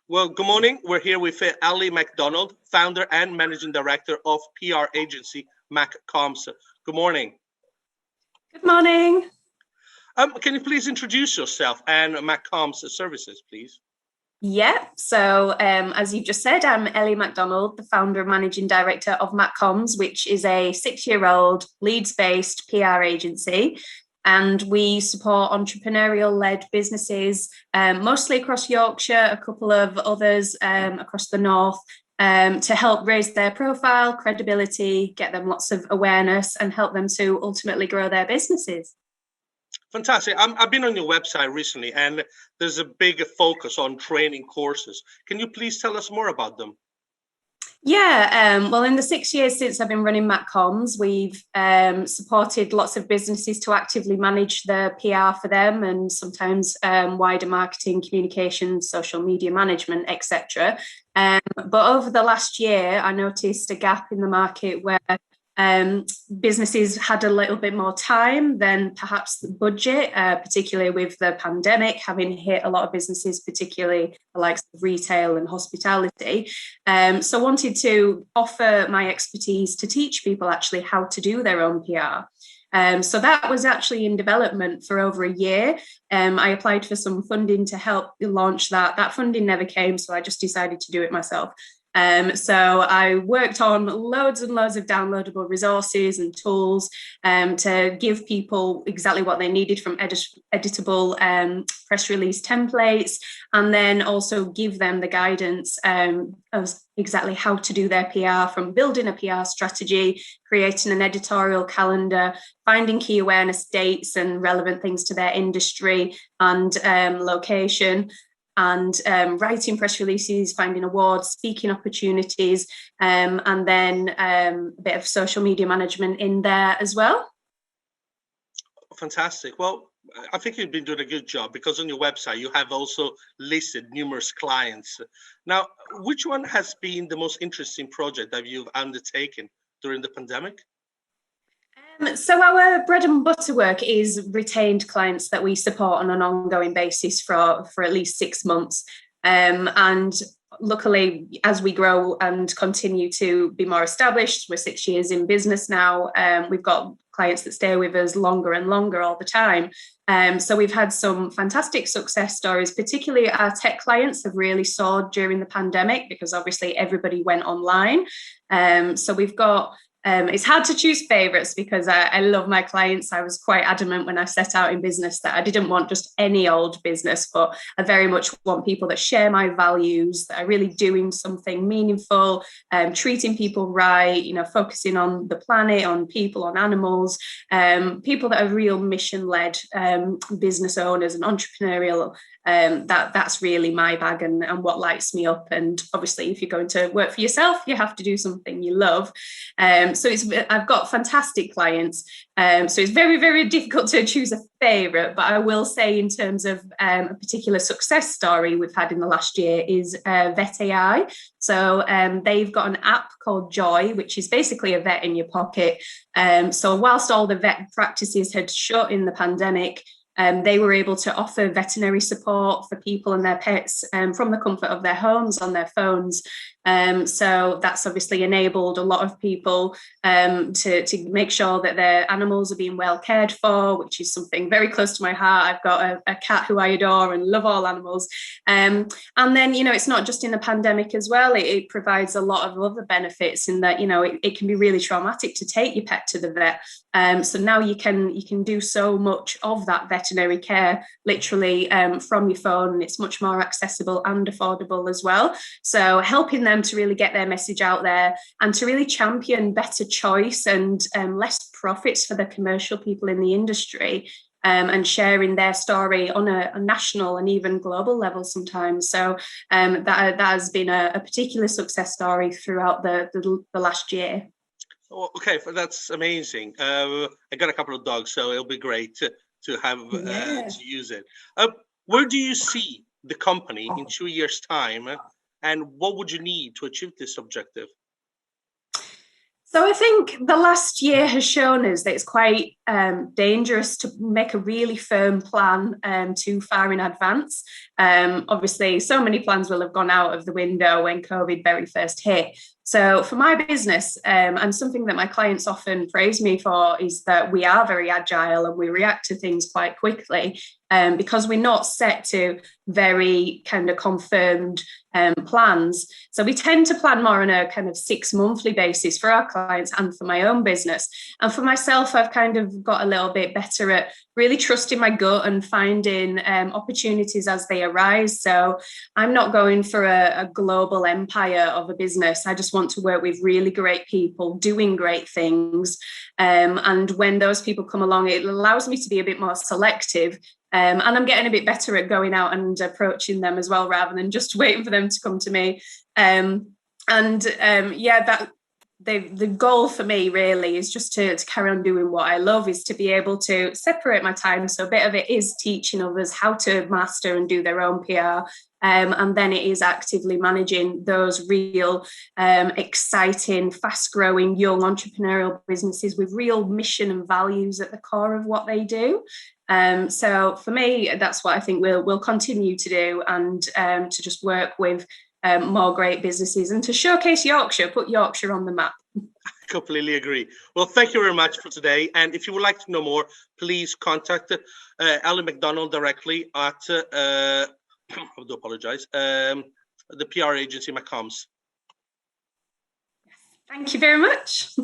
Well, good morning. We're here with Ellie MacDonald, founder and managing director of PR agency MacComms. Good morning. Good morning. Can you please introduce yourself and MacComms services, please? As you just said, I'm Ellie MacDonald, the founder and managing director of MacComms, which is a 6-year-old Leeds-based PR agency. And we support entrepreneurial-led businesses, mostly across Yorkshire, a couple of others across the north, to help raise their profile, credibility, get them lots of awareness, and help them to ultimately grow their businesses. Fantastic. I've been on your website recently, and there's a big focus on training courses. Can you please tell us more about them? Well, in the 6 years since I've been running MacComms, we've supported lots of businesses to actively manage the PR for them, and sometimes wider marketing, communications, social media management, etc. But over the last year, I noticed a gap in the market where businesses had a little bit more time than perhaps the budget, particularly with the pandemic having hit a lot of businesses, particularly the likes of retail and hospitality. So I wanted to offer my expertise to teach people actually how to do their own PR. So that was actually in development for over a year. I applied for some funding to help launch that. That funding never came, so I just decided to do it myself. So I worked on loads and loads of downloadable resources and tools to give people exactly what they needed, from editable press release templates, and then also give them the guidance of exactly how to do their PR, from building a PR strategy, creating an editorial calendar, finding key awareness dates and relevant things to their industry and location, and writing press releases, finding awards, speaking opportunities, and then a bit of social media management in there as well. Fantastic. Well, I think you've been doing a good job, because on your website you have also listed numerous clients. Now, which one has been the most interesting project that you've undertaken during the pandemic? So our bread and butter work is retained clients that we support on an ongoing basis for at least 6 months. And luckily, as we grow and continue to be more established, we're 6 years in business now, we've got clients that stay with us longer and longer all the time. So we've had some fantastic success stories, particularly our tech clients have really soared during the pandemic, because obviously everybody went online. So we've got it's hard to choose favorites, because I love my clients. I was quite adamant when I set out in business that I didn't want just any old business, but I very much want people that share my values, that are really doing something meaningful, treating people right, focusing on the planet, on people, on animals, people that are real mission-led business owners and entrepreneurial. That's really my bag and what lights me up. And obviously, if you're going to work for yourself, you have to do something you love. So I've got fantastic clients. So it's very, very difficult to choose a favourite. But I will say, in terms of a particular success story we've had in the last year, is Vet AI. So they've got an app called Joy, which is basically a vet in your pocket. So whilst all the vet practices had shut in the pandemic, they were able to offer veterinary support for people and their pets from the comfort of their homes on their phones. So that's obviously enabled a lot of people to make sure that their animals are being well cared for, which is something very close to my heart. I've got a cat who I adore and love all animals. And then, it's not just in the pandemic as well. It provides a lot of other benefits in that, it can be really traumatic to take your pet to the vet. So now you can do so much of that veterinary care literally from your phone, and it's much more accessible and affordable as well. So helping them to really get their message out there and to really champion better choice and less profits for the commercial people in the industry, and sharing their story on a national and even global level sometimes. So that has been a particular success story throughout the last year. Oh, okay, that's amazing. I got a couple of dogs, so it'll be great to have to use it. Where do you see the company in 2 years' time, and what would you need to achieve this objective? So I think the last year has shown us that it's quite dangerous to make a really firm plan too far in advance. Obviously, so many plans will have gone out of the window when COVID very first hit. So for my business, and something that my clients often praise me for is that we are very agile and we react to things quite quickly, because we're not set to very kind of confirmed plans. So we tend to plan more on a kind of 6 monthly basis for our clients and for my own business. And for myself, I've kind of got a little bit better at really trusting my gut and finding opportunities as they arise. So I'm not going for a global empire of a business. I just want to work with really great people doing great things. And when those people come along, it allows me to be a bit more selective. And I'm getting a bit better at going out and approaching them as well, rather than just waiting for them to come to me. That the goal for me really is just to carry on doing what I love, is to be able to separate my time. So a bit of it is teaching others how to master and do their own PR. And then it is actively managing those real exciting, fast-growing, young entrepreneurial businesses with real mission and values at the core of what they do. So for me, that's what I think we'll continue to do, and to just work with more great businesses and to showcase Yorkshire, put Yorkshire on the map. I completely agree. Well, thank you very much for today. And if you would like to know more, please contact Ellie MacDonald directly at, I do apologize, the PR agency MacComms. Thank you very much.